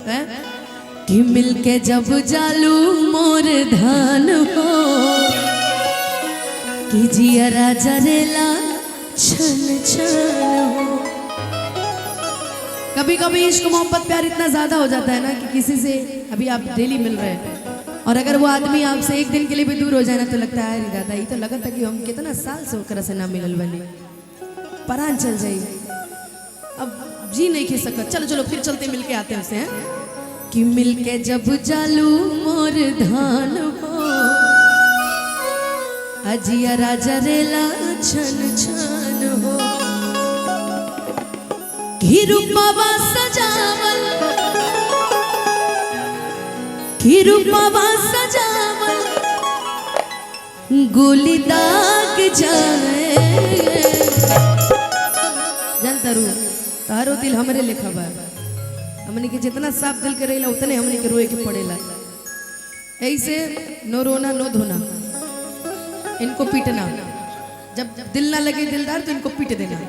है कि मिलके जब जालू मोर धान हो कि जियरा जरेला छन छन हो। कभी कभी इश्क मोहब्बत प्यार इतना ज्यादा हो जाता है ना कि किसी से अभी आप डेली मिल रहे हैं और अगर वो आदमी आपसे एक दिन के लिए भी दूर हो जाए ना तो लगता है अरे दादा ये तो लगा था कि हम कितना साल से ओकरा से ना मिलल बनी, परान चल जाई, अब जी नहीं खींच सकता। चलो चलो फिर चलते मिलके आते हैं उससे कि मिलके जब जालू मोर धान हो अजिया राजा रेला छन छन हो। रूपवा सजावल रूपवा सजावल गोली दाग जाए जानता रू तारो दिल हमरे लिखा बा हमने के जितना साफ दिल के रहेला उतने हमने के रोए के पड़ेला। ऐसे नो रोना नो धोना, इनको पीटना, जब दिल ना लगे दिलदार तो इनको पीट देना,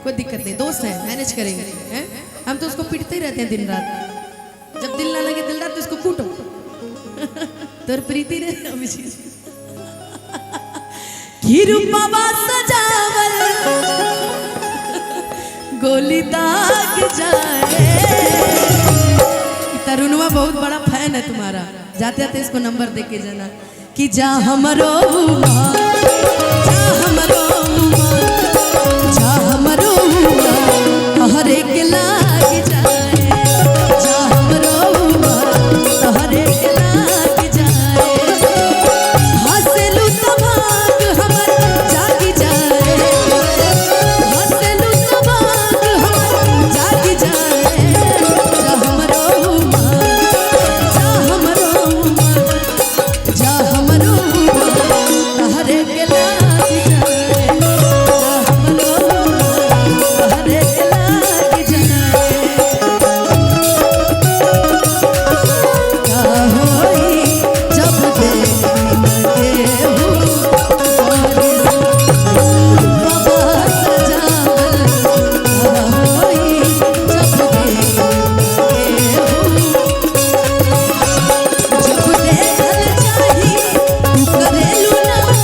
कोई दिक्कत नहीं, दोस्त है मैनेज करेंगे हैं? हम तो उसको पीटते ही रहते हैं दिन रात, जब दिल ना लगे दिलदार तो उसको कूटो तोर प्रीति रे रूपवा सजावल गोली दाग जाए। तरुणवा बहुत बड़ा फैन है तुम्हारा, जाते जाते इसको नंबर दे के जाना कि जा हमरो हर एक लाग जाए, जा हमरो हर एक लाग जाए। हंसलू तो भाग हमर जाग जाए, हंसलू तो भाग हमर जाग जाए। जा हमरो जा हमरो जा हमरो हर एक लाग जाए, जा हमरो हर एक लाग जाए। का होई जब देखने हो बाबा सजावल, का होई जब देखने हो जब देखल चाही तू करेलू नाही।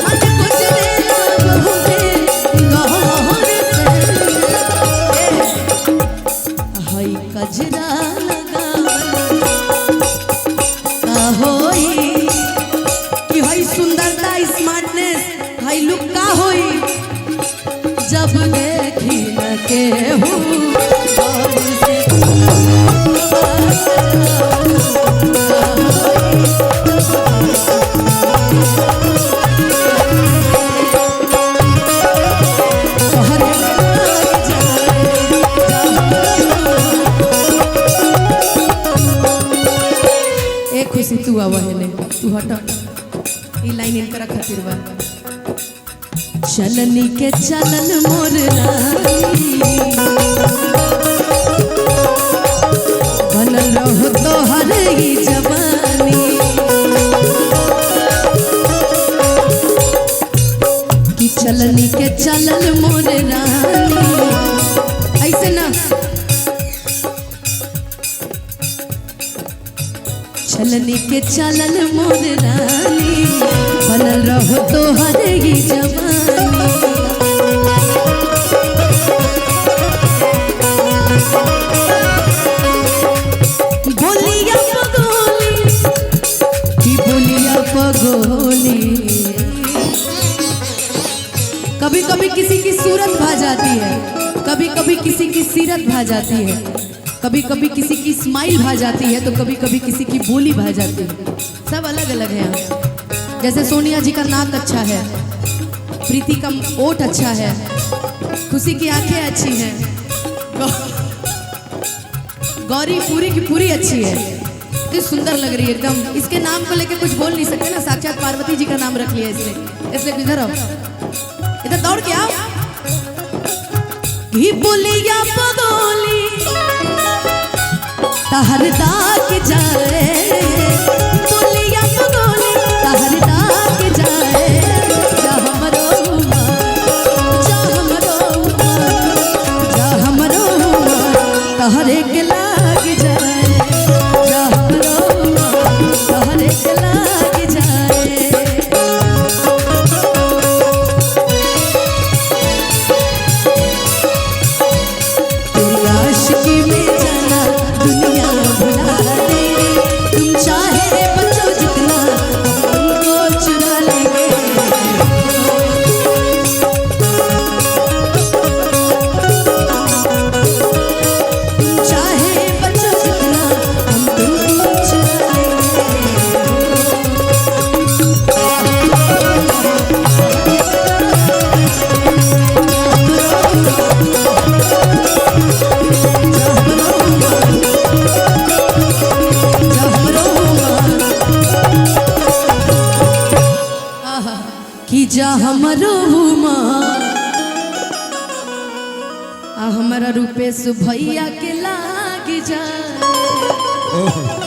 मन कुछ देना बहुते गहर से हई कजरा लगावल, का होई कि हई सुंदरता स्मार्टनेस हई लुक का होई जब देखी न केहू गौर से। हर एक लाग जाए, ए खुशी तू आवा है ने तू हट, ई लाइन इनकरा खातिर बा। चलनी के चलन मोर रानी बनल रहो तो हर ही जवानी कि चलनी के चलन मोर रानी। ऐसे ना चलनी के चलन मोर रानी बनल रहो तो हर ही जवानी। बोलिया पगोली कि बोलिया पगोली कभी कभी किसी की सूरत भा जाती है, कभी कभी किसी की सीरत भा जाती है, कभी कभी किसी की स्माइल भा जाती है तो कभी कभी किसी की बोली भा जाती है। सब अलग अलग है। जैसे सोनिया जी का नाक अच्छा है, प्रीति का ओठ अच्छा है, खुशी की आंखें अच्छी हैं, गौरी पूरी की पूरी अच्छी है, इतनी सुंदर लग रही है एकदम। इसके नाम को लेके कुछ बोल नहीं सकते ना, साक्षात पार्वती जी का नाम रख लिया इसलिए इधर आओ, इधर दौड़ के आओ। बोलिया पगोली तहर दाग जाए, बोलिया पगोली तहर दाग जाए। जा हमरो हमारा रूपेश भैया के लाग जाए